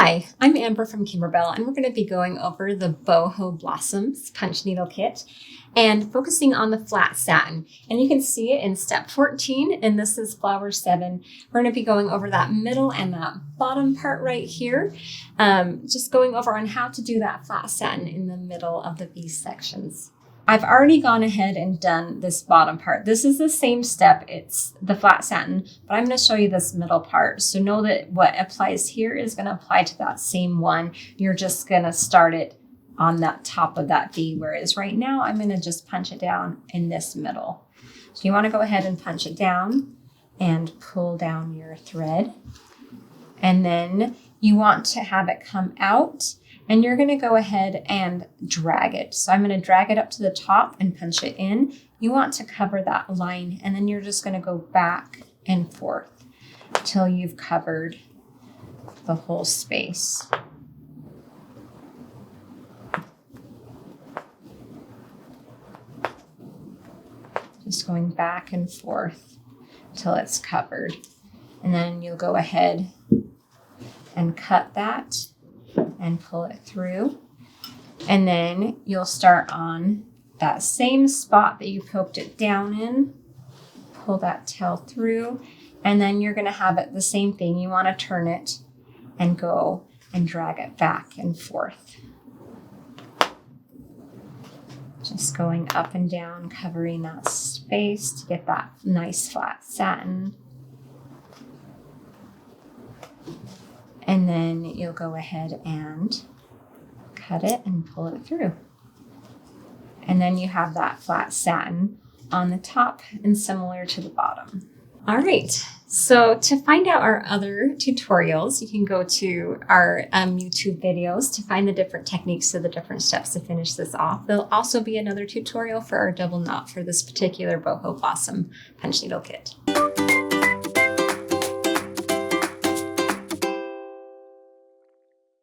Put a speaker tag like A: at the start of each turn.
A: Hi, I'm Amber from Kimberbell, and we're going to be going over the Boho Blossoms Punch Needle Kit and focusing on the flat satin. And you can see it in step 14, and this is flower 7. We're going to be going over that middle and that bottom part right here, just going over on how to do that flat satin in the middle of the V sections. I've already gone ahead and done this bottom part. This is the same step. It's the flat satin, but I'm going to show you this middle part. So know that what applies here is going to apply to that same one. You're just going to start it on that top of that V, whereas right now I'm going to just punch it down in this middle. So you want to go ahead and punch it down and pull down your thread. And then you want to have it come out. And you're going to go ahead and drag it. So I'm going to drag it up to the top and punch it in. You want to cover that line, and then you're just going to go back and forth till you've covered the whole space. Just going back and forth till it's covered. And then you'll go ahead and cut that and pull it through. And then you'll start on that same spot that you poked it down in, pull that tail through, and then you're going to have it the same thing. You want to turn it and go and drag it back and forth. Just going up and down, covering that space to get that nice flat satin. And then you'll go ahead and cut it and pull it through. And then you have that flat satin on the top and similar to the bottom. All right, so to find out our other tutorials, you can go to our YouTube videos to find the different techniques of the different steps to finish this off. There'll also be another tutorial for our double knot for this particular Boho Blossom Punch Needle Kit.